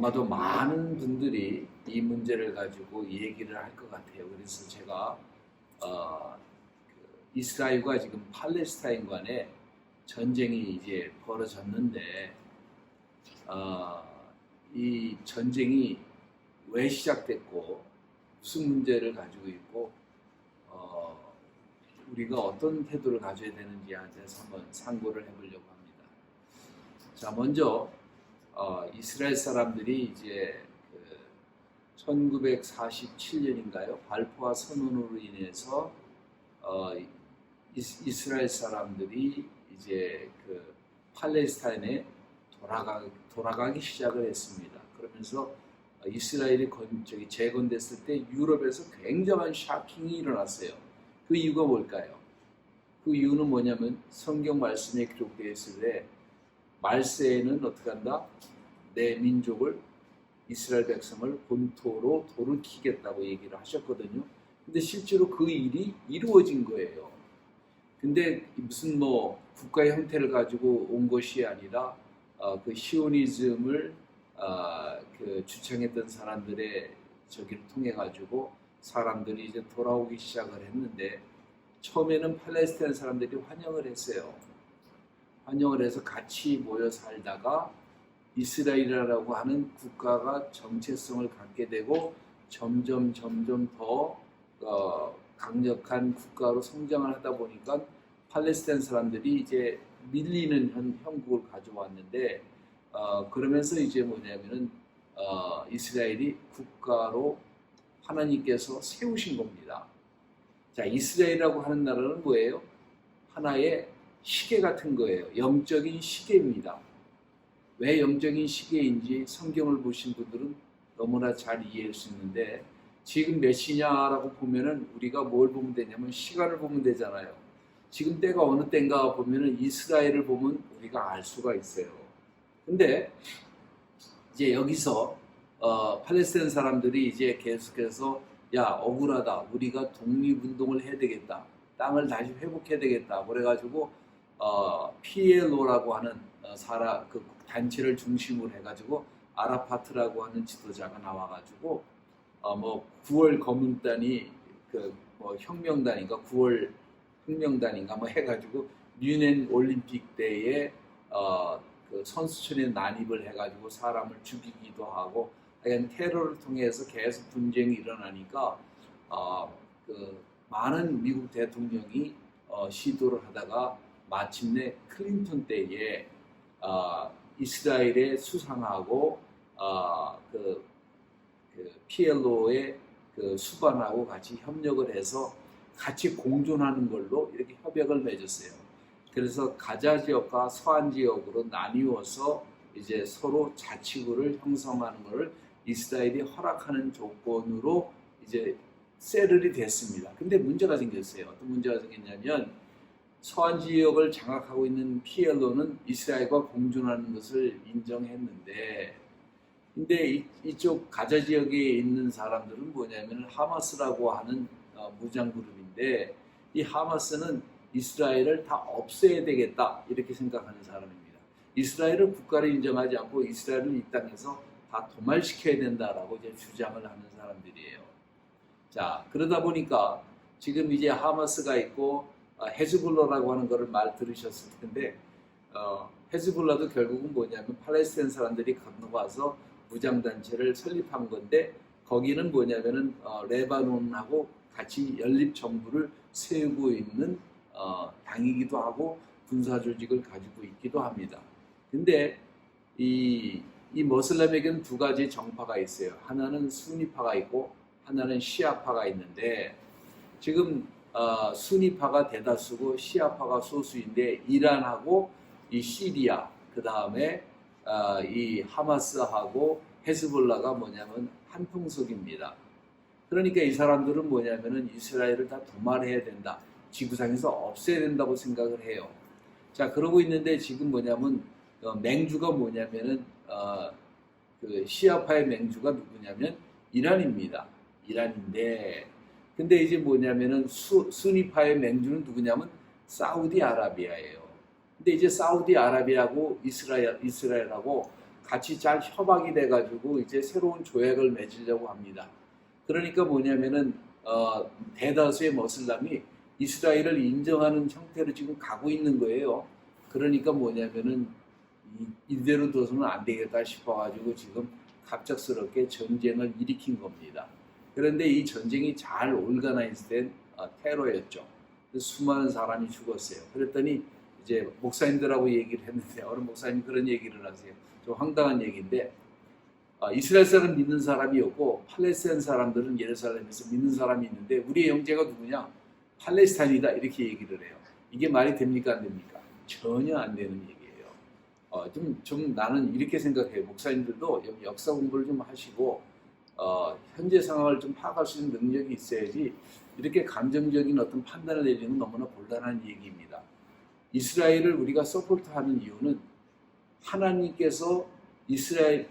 아마도 많은 분들이 이 문제를 가지고 얘기를 할 것 같아요. 그래서 제가 이스라엘과 지금 팔레스타인 간에 전쟁이 이제 벌어졌는데 이 전쟁이 왜 시작됐고 무슨 문제를 가지고 있고 우리가 어떤 태도를 가져야 되는지에 대해서 한번 상고를 해보려고 합니다. 자, 먼저 이스라엘 사람들이 이제 1947년인가요? 발포와 선언으로 인해서 이스라엘 사람들이 이제 팔레스타인에 돌아가기 시작을 했습니다. 그러면서 이스라엘이 재건됐을 때 유럽에서 굉장한 샤킹이 일어났어요. 그 이유가 뭘까요? 그 이유는 뭐냐면 성경 말씀에 기록되어 있을 때 말세에는 어떻게 한다? 내 민족을 이스라엘 백성을 본토로 돌이키겠다고 얘기를 하셨거든요. 근데 실제로 그 일이 이루어진 거예요. 근데 무슨 국가 형태를 가지고 온 것이 아니라 그 시오니즘을 주창했던 사람들의 저기를 통해 가지고 사람들이 이제 돌아오기 시작을 했는데 처음에는 팔레스타인 사람들이 환영을 했어요. 환영을 해서 같이 모여 살다가 이스라엘이라고 하는 국가가 정체성을 갖게 되고 점점 더 강력한 국가로 성장을 하다 보니까 팔레스타인 사람들이 이제 밀리는 형국을 가져왔는데 그러면서 이제 뭐냐면은 이스라엘이 국가로 하나님께서 세우신 겁니다. 자, 이스라엘이라고 하는 나라는 뭐예요? 하나의 시계 같은 거예요. 영적인 시계입니다. 왜 영적인 시계인지 성경을 보신 분들은 너무나 잘 이해할 수 있는데 지금 몇 시냐라고 보면은 우리가 뭘 보면 되냐면 시간을 보면 되잖아요. 지금 때가 어느 때인가 보면은 이스라엘을 보면 우리가 알 수가 있어요. 근데 이제 여기서 팔레스타인 사람들이 이제 계속해서 야, 억울하다. 우리가 독립운동을 해야 되겠다. 땅을 다시 회복해야 되겠다. 그래가지고 PLO라고 하는 그 단체를 중심으로 해가지고 아라파트라고 하는 지도자가 나와가지고 9월 검은단이 혁명단인가 9월 혁명단인가 해가지고 뮌헨 올림픽 때에 그 선수촌에 난입을 해가지고 사람을 죽이기도 하고 하여간 테러를 통해서 계속 분쟁이 일어나니까 많은 미국 대통령이 시도를 하다가 마침내 클린턴 때에 이스라엘에 수상하고 그 PLO의 수반하고 같이 협력을 해서 같이 공존하는 걸로 이렇게 협약을 맺었어요. 그래서 가자 지역과 서안 지역으로 나뉘어서 이제 서로 자치구를 형성하는 것을 이스라엘이 허락하는 조건으로 이제 세틀이 됐습니다. 근데 문제가 생겼어요. 어떤 문제가 생겼냐면 서안 지역을 장악하고 있는 PLO는 이스라엘과 공존하는 것을 인정했는데 근데 이쪽 가자 지역에 있는 사람들은 뭐냐면 하마스라고 하는 무장 그룹인데 이 하마스는 이스라엘을 다 없애야 되겠다 이렇게 생각하는 사람입니다. 이스라엘을 국가를 인정하지 않고 이스라엘을 이 땅에서 다 도말시켜야 된다라고 이제 주장을 하는 사람들이에요. 자, 그러다 보니까 지금 이제 하마스가 있고 헤즈볼라라고 하는 거를 말 들으셨을 텐데 헤즈볼라도 결국은 뭐냐면 팔레스타인 사람들이 건너가서 무장단체를 설립한 건데 거기는 뭐냐면은 레바논하고 같이 연립정부를 세우고 있는 당이기도 하고 군사조직을 가지고 있기도 합니다. 근데 이 머슬람에게는 두 가지 정파가 있어요. 하나는 순니파가 있고 하나는 시아파가 있는데 지금 순니파가 대다수고 시아파가 소수인데 이란하고 이 시리아 그 다음에 이 하마스하고 헤즈볼라가 뭐냐면 한풍속입니다. 그러니까 이 사람들은 뭐냐면은 이스라엘을 다 도말해야 된다. 지구상에서 없애야 된다고 생각을 해요. 자, 그러고 있는데 지금 뭐냐면 맹주가 뭐냐면은 그 시아파의 맹주가 누구냐면 이란입니다. 이란인데 근데 이제 뭐냐면은 수니파의 맹주는 누구냐면 사우디아라비아예요. 근데 이제 사우디아라비아하고 이스라엘하고 같이 잘 협약이 돼가지고 이제 새로운 조약을 맺으려고 합니다. 그러니까 뭐냐면은 대다수의 머슬람이 이스라엘을 인정하는 형태로 지금 가고 있는 거예요. 그러니까 뭐냐면은 이대로 둬서는 안 되겠다 싶어가지고 지금 갑작스럽게 전쟁을 일으킨 겁니다. 그런데 이 전쟁이 잘 올가나이즈된 테러였죠. 수많은 사람이 죽었어요. 그랬더니 이제 목사님들하고 얘기를 했는데 어느 목사님이 그런 얘기를 하세요. 좀 황당한 얘기인데 이스라엘 사람 믿는 사람이 없고 팔레스타인 사람들은 예루살렘에서 믿는 사람이 있는데 우리의 형제가 누구냐? 팔레스타인이다 이렇게 얘기를 해요. 이게 말이 됩니까 안 됩니까? 전혀 안 되는 얘기예요. 좀 나는 이렇게 생각해요. 목사님들도 역사 공부를 좀 하시고 현재 상황을 좀 파악할 수 있는 능력이 있어야지 이렇게 감정적인 어떤 판단을 내리는 건 너무나 곤란한 얘기입니다. 이스라엘을 우리가 서포트하는 이유는 하나님께서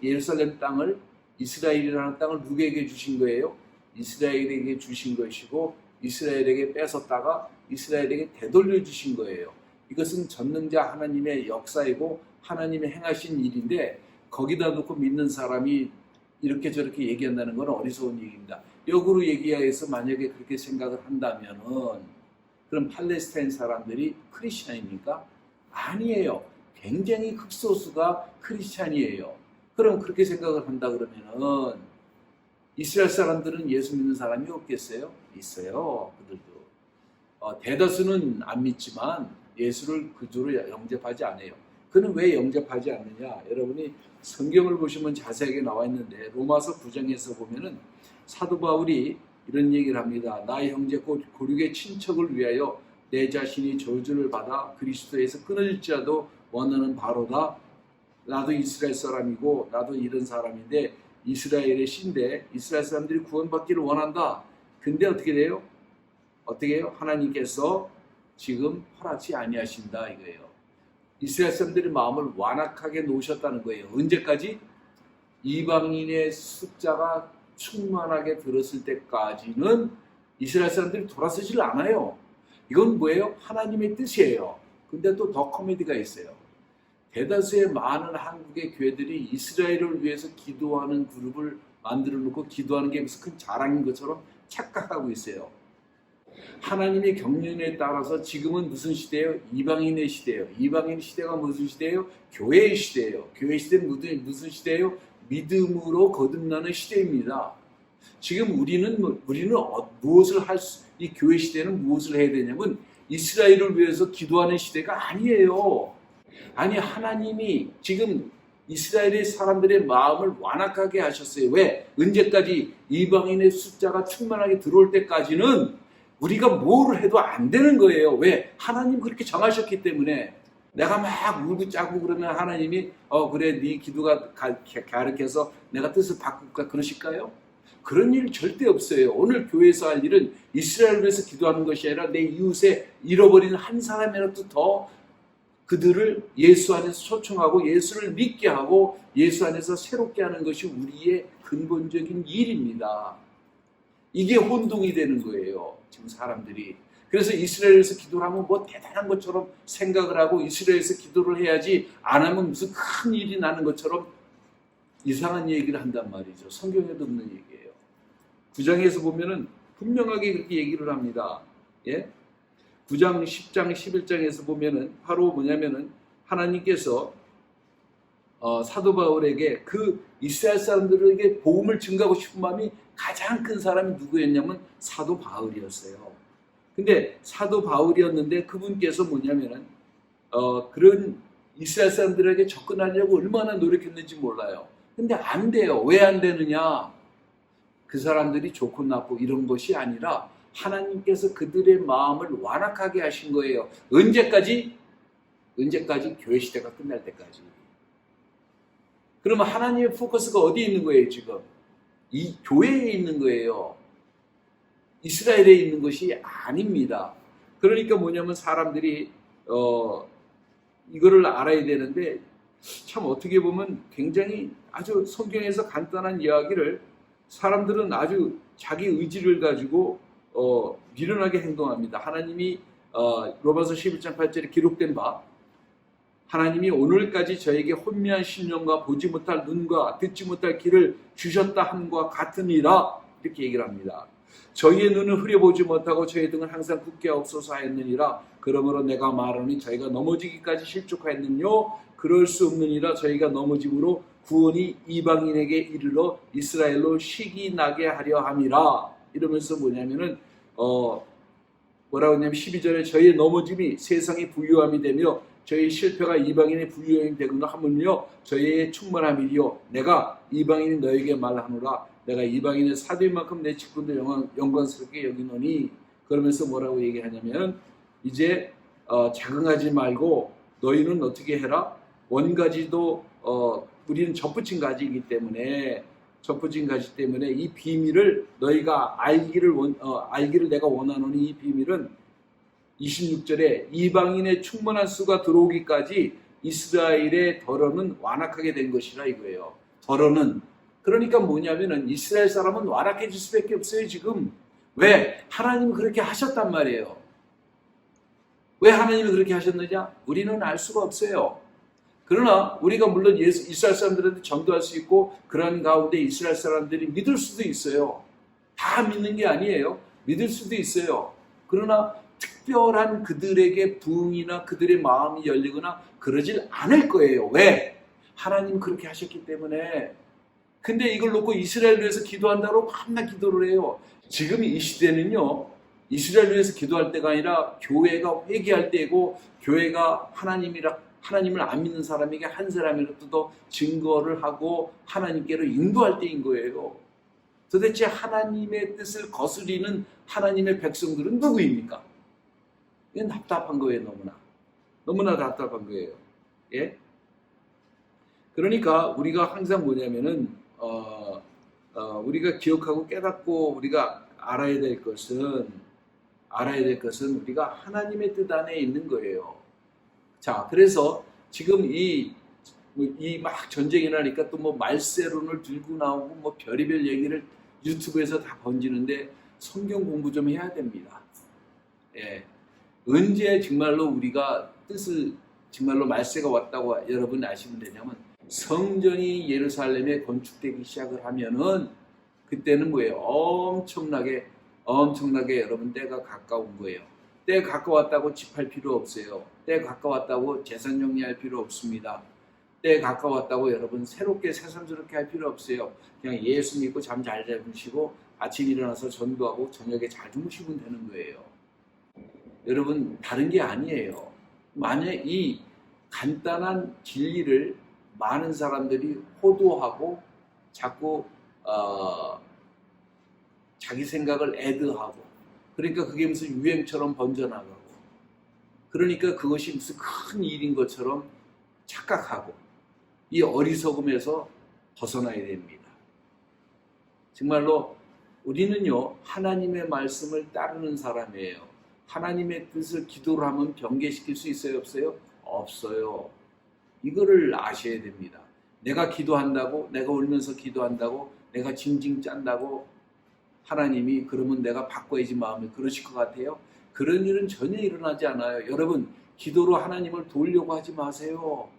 예루살렘 땅을 이스라엘이라는 땅을 누구에게 주신 거예요? 이스라엘에게 주신 것이고 이스라엘에게 뺏었다가 이스라엘에게 되돌려 주신 거예요. 이것은 전능자 하나님의 역사이고 하나님의 행하신 일인데 거기다 놓고 믿는 사람이 이렇게 저렇게 얘기한다는 건 어리석은 얘기입니다. 역으로 얘기해서 만약에 그렇게 생각을 한다면은 그럼 팔레스타인 사람들이 크리스찬입니까? 아니에요. 굉장히 극소수가 크리스찬이에요. 그럼 그렇게 생각을 한다 그러면은 이스라엘 사람들은 예수 믿는 사람이 없겠어요? 있어요. 그들도. 대다수는 안 믿지만 예수를 그주로 영접하지 않아요. 그는 왜 영접하지 않느냐? 여러분이 성경을 보시면 자세하게 나와 있는데 로마서 9장에서 보면은 사도 바울이 이런 얘기를 합니다. 나의 형제 곧 고륙의 친척을 위하여 내 자신이 저주를 받아 그리스도에서 끊어질지라도 원하는 바로다. 나도 이스라엘 사람이고 나도 이런 사람인데 이스라엘의 신데 이스라엘 사람들이 구원받기를 원한다. 근데 어떻게 돼요? 어떻게 해요? 하나님께서 지금 허락지 아니하신다 이거예요. 이스라엘 사람들의 마음을 완악하게 놓으셨다는 거예요. 언제까지? 이방인의 숫자가 충만하게 들었을 때까지는 이스라엘 사람들이 돌아서질 않아요. 이건 뭐예요? 하나님의 뜻이에요. 근데 또 더 코미디가 있어요. 대다수의 많은 한국의 교회들이 이스라엘을 위해서 기도하는 그룹을 만들어 놓고 기도하는 게 무슨 큰 자랑인 것처럼 착각하고 있어요. 하나님의 경륜에 따라서 지금은 무슨 시대예요? 이방인의 시대예요. 이방인 시대가 무슨 시대예요? 교회의 시대예요. 교회 시대는 무슨 시대예요? 믿음으로 거듭나는 시대입니다. 지금 우리는 무엇을 이 교회 시대는 무엇을 해야 되냐면 이스라엘을 위해서 기도하는 시대가 아니에요. 아니 하나님이 지금 이스라엘의 사람들의 마음을 완악하게 하셨어요. 왜? 언제까지? 이방인의 숫자가 충만하게 들어올 때까지는 우리가 뭘 해도 안 되는 거예요. 왜? 하나님 그렇게 정하셨기 때문에. 내가 막 울고 짜고 그러면 하나님이 그래 네 기도가 가르쳐서 내가 뜻을 바꿀까 그러실까요? 그런 일 절대 없어요. 오늘 교회에서 할 일은 이스라엘을 위해서 기도하는 것이 아니라 내 이웃에 잃어버린 한 사람이라도 더 그들을 예수 안에서 초청하고 예수를 믿게 하고 예수 안에서 새롭게 하는 것이 우리의 근본적인 일입니다. 이게 혼동이 되는 거예요. 지금 사람들이. 그래서 이스라엘에서 기도를 하면 뭐 대단한 것처럼 생각을 하고 이스라엘에서 기도를 해야지 안 하면 무슨 큰 일이 나는 것처럼 이상한 얘기를 한단 말이죠. 성경에도 없는 얘기예요. 9장에서 보면은 분명하게 그렇게 얘기를 합니다. 예? 9장, 10장, 11장에서 보면은 바로 뭐냐면은 하나님께서 사도 바울에게 그 이스라엘 사람들에게 복음을 증가하고 싶은 마음이 가장 큰 사람이 누구였냐면 사도 바울이었어요. 근데 사도 바울이었는데 그분께서 뭐냐면은 그런 이스라엘 사람들에게 접근하려고 얼마나 노력했는지 몰라요. 근데 안 돼요. 왜 안 되느냐? 그 사람들이 좋고 나쁘고 이런 것이 아니라 하나님께서 그들의 마음을 완악하게 하신 거예요. 언제까지? 교회 시대가 끝날 때까지. 그러면 하나님의 포커스가 어디에 있는 거예요 지금? 이 교회에 있는 거예요. 이스라엘에 있는 것이 아닙니다. 그러니까 뭐냐면 사람들이 이거를 알아야 되는데 참 어떻게 보면 굉장히 아주 성경에서 간단한 이야기를 사람들은 아주 자기 의지를 가지고 미련하게 행동합니다. 하나님이 로마서 11장 8절에 기록된 바 하나님이 오늘까지 저에게 혼미한 심령과 보지 못할 눈과 듣지 못할 귀를 주셨다 함과 같으니라. 이렇게 얘기를 합니다. 저희의 눈을 흐려보지 못하고 저희 등을 항상 굳게 없어서 하였느니라. 그러므로 내가 말하니 저희가 넘어지기까지 실족하였느뇨. 그럴 수 없느니라. 저희가 넘어짐으로 구원이 이방인에게 이르러 이스라엘로 식이 나게 하려 함이라. 이러면서 뭐냐면은 뭐라고 하냐면 12절에 저희의 넘어짐이 세상의 부유함이 되며 저희 실패가 이방인의 부유함이 되거나 하면요 저희의 충만함이요 내가 이방인이 너에게 말하노라. 내가 이방인의 사도인 만큼 내 직분도 영광스럽게 여기노니. 그러면서 뭐라고 얘기하냐면 이제 자긍하지 말고 너희는 어떻게 해라. 원가지도 우리는 접붙인 가지이기 때문에 이 비밀을 너희가 알기를 내가 원하노니. 이 비밀은 26절에 이방인의 충만한 수가 들어오기까지 이스라엘의 덜어는 완악하게 된 것이라 이거예요. 덜어는 그러니까 뭐냐면은 이스라엘 사람은 완악해질 수밖에 없어요. 지금 왜? 하나님은 그렇게 하셨단 말이에요. 왜 하나님이 그렇게 하셨느냐? 우리는 알 수가 없어요. 그러나 우리가 물론 이스라엘 사람들한테 전도할 수 있고 그런 가운데 이스라엘 사람들이 믿을 수도 있어요. 다 믿는 게 아니에요. 믿을 수도 있어요. 그러나 특별한 그들에게 부흥이나 그들의 마음이 열리거나 그러질 않을 거예요. 왜? 하나님 그렇게 하셨기 때문에. 근데 이걸 놓고 이스라엘을 위해서 기도한다고 밤낮 기도를 해요. 지금 이 시대는요. 이스라엘을 위해서 기도할 때가 아니라 교회가 회개할 때고 교회가 하나님을 안 믿는 사람에게 한 사람이라도 증거를 하고 하나님께로 인도할 때인 거예요. 도대체 하나님의 뜻을 거스리는 하나님의 백성들은 누구입니까? 이건 답답한 거예요. 너무나 답답한 거예요. 예? 그러니까 우리가 항상 뭐냐면은 우리가 기억하고 깨닫고 우리가 알아야 될 것은 우리가 하나님의 뜻 안에 있는 거예요. 자, 그래서 지금 이 막 전쟁이 나니까 또 뭐 말세론을 들고 나오고 뭐 별의별 얘기를 유튜브에서 다 번지는데 성경 공부 좀 해야 됩니다. 예. 언제 정말로 우리가 뜻을 정말로 말세가 왔다고 여러분 아시면 되냐면 성전이 예루살렘에 건축되기 시작을 하면은 그때는 뭐예요? 엄청나게 여러분 때가 가까운 거예요. 때가 가까웠다고 집할 필요 없어요. 때가 가까웠다고 재산 정리할 필요 없습니다. 때가 가까웠다고 여러분 새롭게 새삼스럽게 할 필요 없어요. 그냥 예수 믿고 잠 잘 주무시고 아침 일어나서 전도하고 저녁에 잘 주무시면 되는 거예요. 여러분 다른 게 아니에요. 만약 이 간단한 진리를 많은 사람들이 호도하고 자꾸 자기 생각을 애드하고 그러니까 그게 무슨 유행처럼 번져나가고 그러니까 그것이 무슨 큰 일인 것처럼 착각하고 이 어리석음에서 벗어나야 됩니다. 정말로 우리는요 하나님의 말씀을 따르는 사람이에요. 하나님의 뜻을 기도를 하면 변개시킬 수 있어요? 없어요? 없어요. 이거를 아셔야 됩니다. 내가 기도한다고 내가 울면서 기도한다고 내가 징징 짠다고 하나님이 그러면 내가 바꿔야지 마음이 그러실 것 같아요? 그런 일은 전혀 일어나지 않아요. 여러분 기도로 하나님을 도우려고 하지 마세요.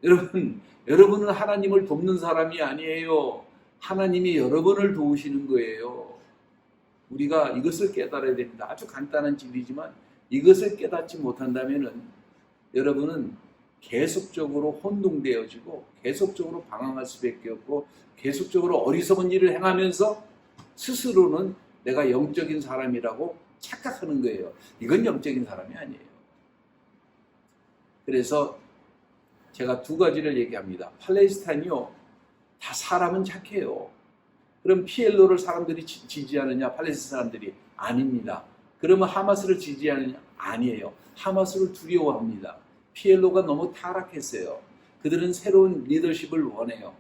여러분은 하나님을 돕는 사람이 아니에요. 하나님이 여러분을 도우시는 거예요. 우리가 이것을 깨달아야 됩니다. 아주 간단한 진리지만 이것을 깨닫지 못한다면은 여러분은 계속적으로 혼동되어지고 계속적으로 방황할 수밖에 없고 계속적으로 어리석은 일을 행하면서 스스로는 내가 영적인 사람이라고 착각하는 거예요. 이건 영적인 사람이 아니에요. 그래서 제가 두 가지를 얘기합니다. 팔레스타인이요. 다 사람은 착해요. 그럼 PLO를 사람들이 지지하느냐? 팔레스타인 사람들이 아닙니다. 그러면 하마스를 지지하느냐? 아니에요. 하마스를 두려워합니다. PLO가 너무 타락했어요. 그들은 새로운 리더십을 원해요.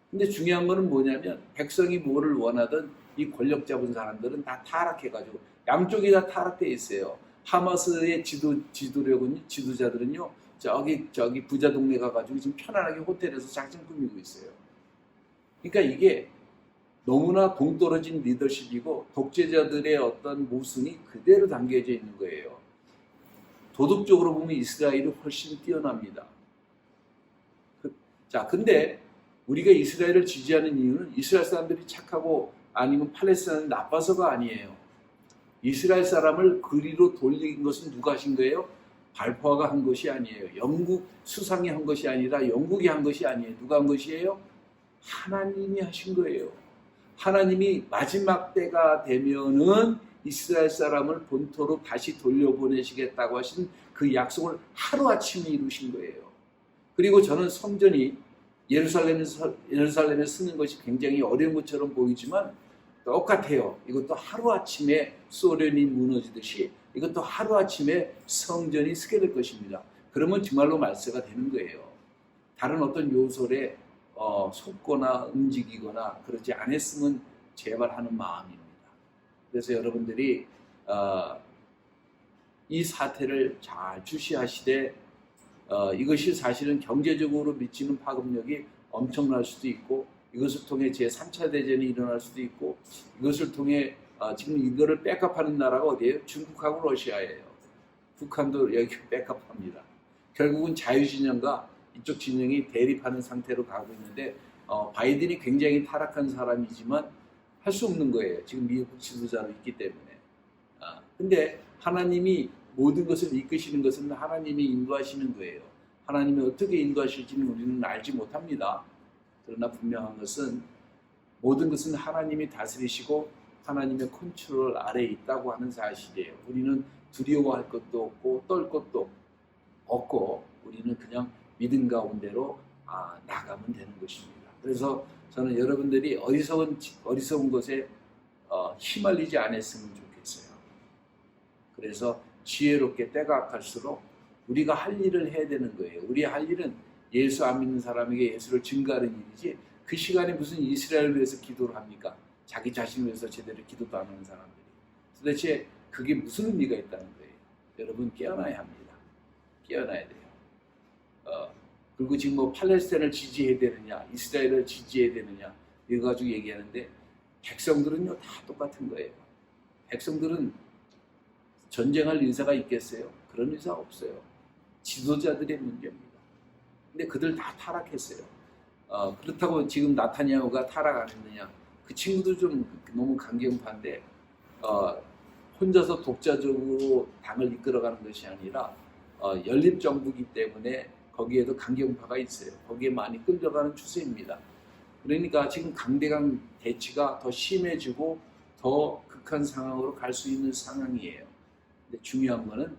근데 중요한 거는 뭐냐면 백성이 뭐를 원하든 이 권력 잡은 사람들은 다 타락해가지고 양쪽이 다 타락돼 있어요. 하마스의 지도자들은요 저기 부자 동네 가가지고 지금 편안하게 호텔에서 작전 꾸미고 있어요. 그러니까 이게 너무나 동떨어진 리더십이고 독재자들의 어떤 모순이 그대로 담겨져 있는 거예요. 도덕적으로 보면 이스라엘이 훨씬 뛰어납니다. 자, 근데 우리가 이스라엘을 지지하는 이유는 이스라엘 사람들이 착하고 아니면 팔레스타인이 나빠서가 아니에요. 이스라엘 사람을 그리로 돌린 것은 누가 하신 거예요? 발포화가 한 것이 아니에요. 영국 수상이 한 것이 아니라 영국이 한 것이 아니에요. 누가 한 것이에요? 하나님이 하신 거예요. 하나님이 마지막 때가 되면은 이스라엘 사람을 본토로 다시 돌려보내시겠다고 하신 그 약속을 하루아침에 이루신 거예요. 그리고 저는 성전이 예루살렘에 쓰는 것이 굉장히 어려운 것처럼 보이지만 똑같아요. 이것도 하루아침에 소련이 무너지듯이 이것도 하루아침에 성전이 서게 될 것입니다. 그러면 정말로 말세가 되는 거예요. 다른 어떤 요소에 속거나 움직이거나 그러지 않았으면 제발 하는 마음입니다. 그래서 여러분들이 이 사태를 잘 주시하시되 이것이 사실은 경제적으로 미치는 파급력이 엄청날 수도 있고 이것을 통해 제3차 대전이 일어날 수도 있고 이것을 통해 지금 이거를 백업하는 나라가 어디예요? 중국하고 러시아예요. 북한도 여기 백업합니다. 결국은 자유진영과 이쪽 진영이 대립하는 상태로 가고 있는데 바이든이 굉장히 타락한 사람이지만 할 수 없는 거예요. 지금 미국 지도자로 있기 때문에. 근데 하나님이 모든 것을 이끄시는 것은 하나님이 인도하시는 거예요. 하나님이 어떻게 인도하실지는 우리는 알지 못합니다. 그러나 분명한 것은 모든 것은 하나님이 다스리시고 하나님의 컨트롤 아래에 있다고 하는 사실이에요. 우리는 두려워할 것도 없고 떨 것도 없고 우리는 그냥 믿음 가운데로 나가면 되는 것입니다. 그래서 저는 여러분들이 어리석은 것에 휘말리지 않았으면 좋겠어요. 그래서 지혜롭게 때가 악할수록 우리가 할 일을 해야 되는 거예요. 우리 할 일은 예수 안 믿는 사람에게 예수를 증거하는 일이지 그 시간에 무슨 이스라엘을 위해서 기도를 합니까? 자기 자신을 위해서 제대로 기도도 안 하는 사람들이. 도대체 그게 무슨 의미가 있다는 거예요. 여러분 깨어나야 합니다. 깨어나야 돼요. 그리고 지금 뭐 팔레스타인을 지지해야 되느냐 이스라엘을 지지해야 되느냐 이거 가지고 얘기하는데 백성들은요 다 똑같은 거예요. 백성들은 전쟁할 인사가 있겠어요? 그런 인사가 없어요. 지도자들의 문제입니다. 근데 그들 다 타락했어요. 그렇다고 지금 나타냐후가 타락 안 했느냐? 그 친구도 좀 너무 강경파인데 혼자서 독자적으로 당을 이끌어가는 것이 아니라 연립정부이기 때문에 거기에도 강경파가 있어요. 거기에 많이 끌려가는 추세입니다. 그러니까 지금 강대강 대치가 더 심해지고 더 극한 상황으로 갈 수 있는 상황이에요. 근데 중요한 거는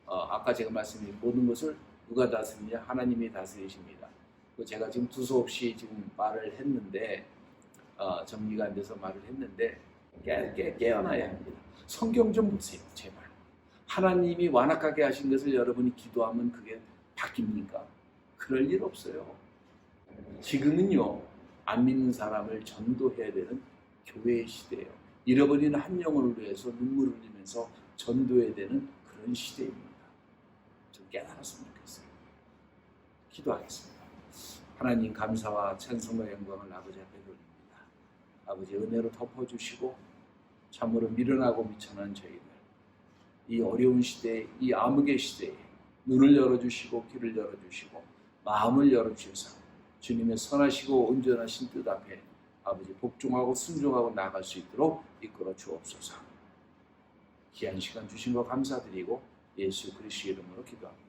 아까 제가 말씀드린 모든 것을 누가 다스리냐? 하나님이 다스리십니다. 제가 지금 두서없이 지금 말을 했는데 정리가 안 돼서 말을 했는데 깨어나야 합니다. 성경 좀 보세요. 제발. 하나님이 완악하게 하신 것을 여러분이 기도하면 그게 바뀝니까? 그럴 일 없어요. 지금은요. 안 믿는 사람을 전도해야 되는 교회의 시대예요. 잃어버리는 한 영혼을 위해서 눈물을 흘리면서 전도해야 되는 그런 시대입니다. 좀 깨달았으면 좋겠어요. 기도하겠습니다. 하나님 감사와 찬송과 영광을 아버지 앞에 돌립니다. 아버지 은혜로 덮어주시고 참으로 미련하고 미천한 저희들 이 어려운 시대에 이 암흑의 시대에 눈을 열어주시고 귀를 열어주시고 마음을 열어주셔서 주님의 선하시고 온전하신 뜻 앞에 아버지 복종하고 순종하고 나아갈 수 있도록 이끌어 주옵소서. 귀한 시간 주신 거 감사드리고 예수 그리스도 이름으로 기도합니다.